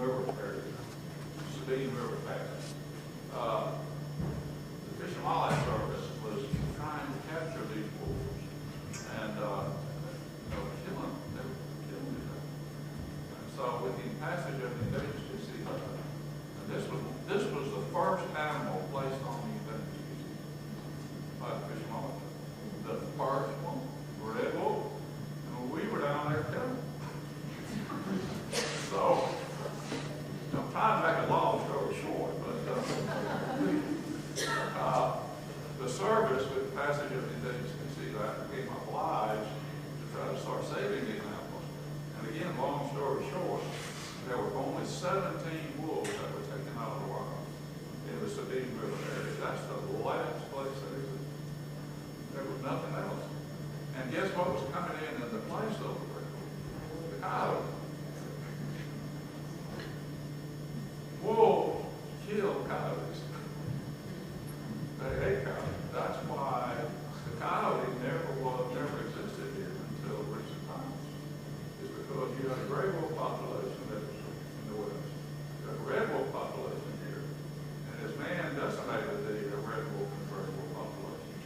River area, Sabine River Pass. The Fish and Wildlife Service was trying to capture these wolves and killing them. They were killing them. And so with the passage of the Endangered Species Act, and this was the first animal placed on the endangered species by the Fish and Wildlife Service. The first one, red wolf. And we were down there killing them. So, I'm trying to make a long story short, but the service, with the passage of the Endangered Species Act, became obliged to try to start saving these animals. And again, long story short, there were only 17 wolves that were taken out of the wild in the Sabine River area. That's the last place there was nothing else. And guess what was coming in the place of the wolves? The coyote. Wolves kill coyotes. They hate coyotes. That's why the coyote never existed here until recent times. It's because you had a gray wolf population that was in the west. You had a red wolf population here. And as man decimated the red wolf and gray wolf population,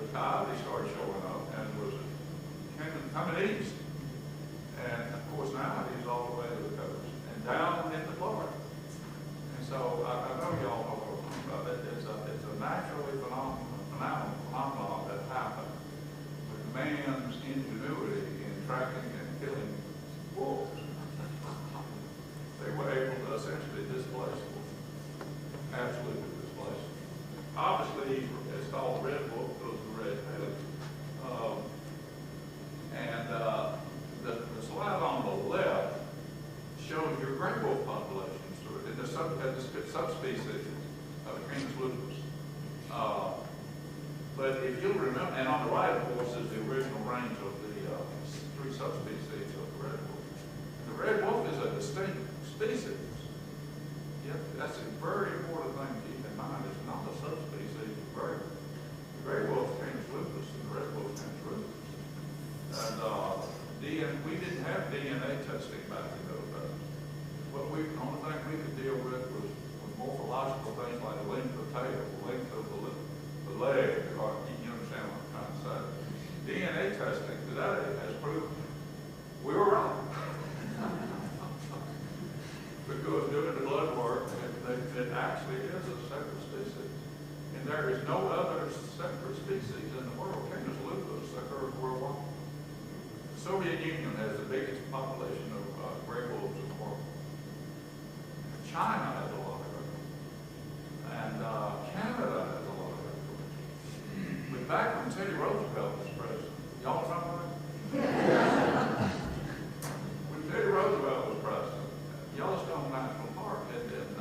the coyote started showing up and was coming east. And of course now he's all the way to the coast and down into Florida. And so I know y'all know what I'm talking about. It's a naturally phenomenon that happened with man's ingenuity in tracking and killing wolves. They were able to essentially displace them. Absolutely displace them. Obviously, it's called red wolf because of the red head. The slide on the left shows your gray wolf populations in the subspecies of Canis lupus. But if you'll remember, and on the right, of course, is the original range of the three subspecies of the red wolf. The red wolf is a distinct species. Yep, that's a very important thing to keep in mind. It's not a subspecies of gray wolf. The gray wolf is Canis lupus, and the red wolf is Canis lupus. And we didn't have DNA testing back in those days. The only thing we could deal with was morphological things like the length of the tail, the length of the leg, or you understand what I'm trying to say. DNA testing today has proven we were wrong. Because doing the blood work, it actually is a separate species. And there is no other separate species in the world. Canis lupus occurs worldwide. The Soviet Union has the biggest population of gray wolves in the world. China has a lot of gray wolves. And Canada has a lot of gray wolves. But back when Teddy Roosevelt was president, y'all remember that? When Teddy Roosevelt was president, Yellowstone National Park had been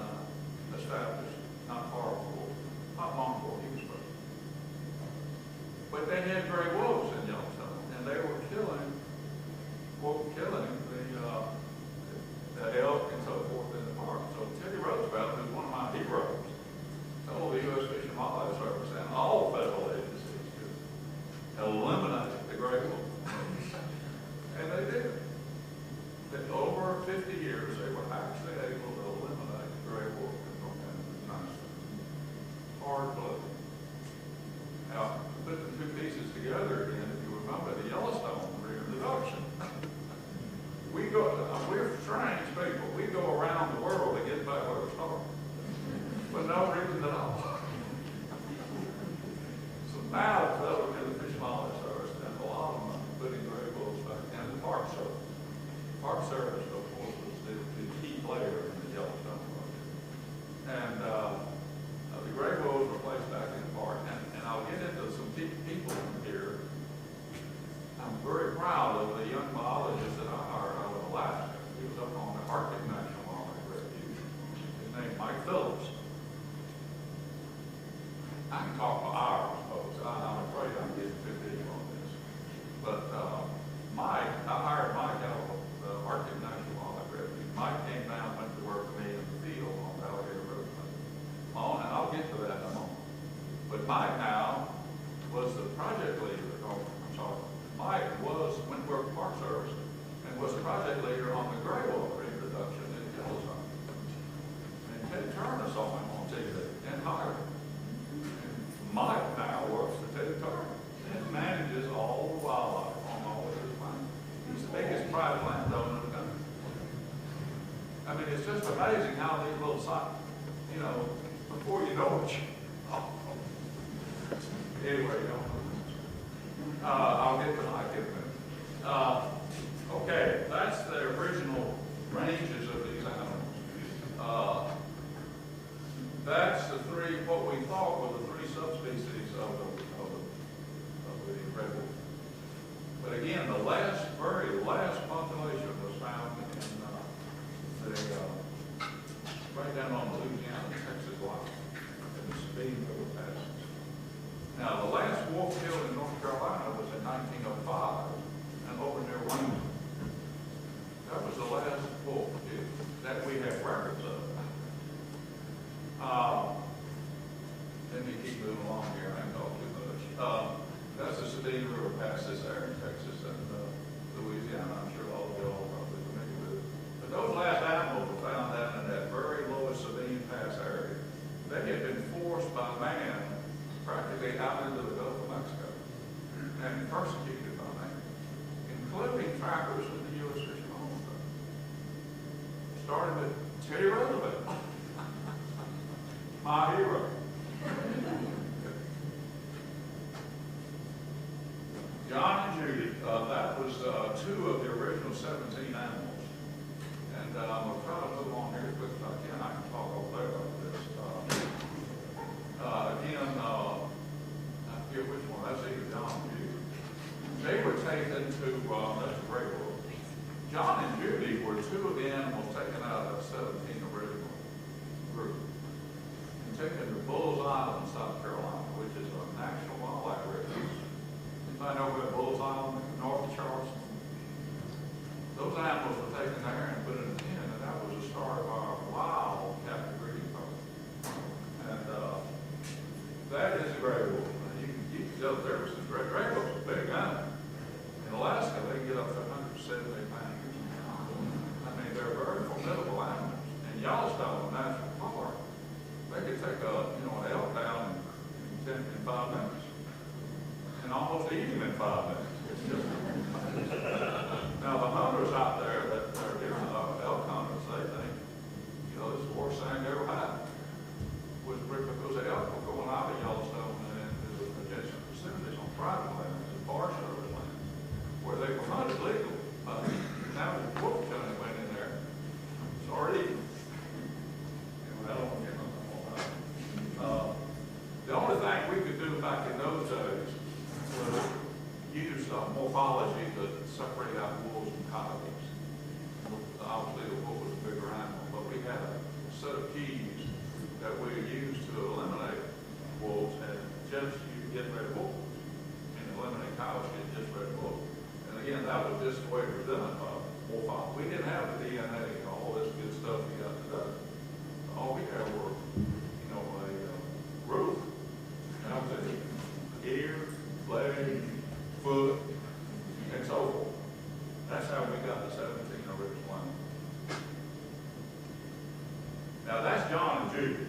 established not long before he was president. But they had gray wolves in Yellowstone, and they were killing the elk and so forth in the park. So Teddy Roosevelt, who's one of my heroes, told the U.S. Fish and Wildlife Service and all federal agencies to eliminate the gray wolf. And they did. That over 50 years, they were actually able to eliminate the gray wolf from the United States. Hard-blooded. Now, put the two pieces together again, if you remember the Yellowstone reintroduction. We're strange people. We I mean, it's just amazing how these little signs, you know, before you know it, anyway, you know, I'll get to my kid. Okay, that's the original ranges of these animals. That's the three, what we thought were the three subspecies of the red wolf. But again, the very last population was found in right down on the Louisiana, Texas line, in the Sabine River Passage. Now, the last wolf killed in North Carolina was in 1905, and over near Rome. That was the last wolf that we have records of. Let me keep moving along here. I ain't talking too much. That's the Sabine River Passage there in Texas and Louisiana. I'm sure all of you all are probably familiar with it. But those last animals were found down in that very lowest Sabine Pass area. They had been forced by man practically out into the Gulf of Mexico and persecuted by man, including trappers in the U.S. Fish and Home Service. Starting with Teddy Roosevelt, my hero. John and Judy, that was two of the original 17 animals. And I'm going to try to move on here as quick as I can. I can talk all day about this. Again, I forget which one. That's either John and Judy. They were taken to, that's a great world. John and Judy were two of the animals taken out of that 17 original group and taken to Bull's Island, South Carolina, which is a national wildlife refuge. I know where Bull's Island, north of Charleston. Those animals were taken there and put in a pen, and that was the start of our wild captive breeding program. And that is a gray wolf. You can tell the difference. Gray wolf's a big animal. In Alaska, they can get up to 170 pounds. I mean, they're very formidable animals. In Yellowstone National Park, they could take an elk down in 5 minutes. And almost eat him in 5 minutes. It's just now the hunters out there that are elk hunters, they think, this is the worst thing that ever happened. Was because the elk were going out of Yellowstone and into adjacent facilities on private lands and Forest Service lands, where they were hunted legally. Now the wolf county went in there, started eating. Anyway, I don't want to get nothing more about it. The only thing we could do back in those days was use morphology to separate out wolves and coyotes. Obviously, the wolf was a bigger animal, but we had a set of keys that we used to eliminate wolves, and just you could get red wolves, and eliminate coyotes, you get just red wolves. And again, that was just the way it was done by morphology. We didn't have the DNA and all this good stuff we got today. All we had were, a roof, and I was ear, leg, foot, and so forth. That's how we got the 17 original animals. Now that's John and Judy.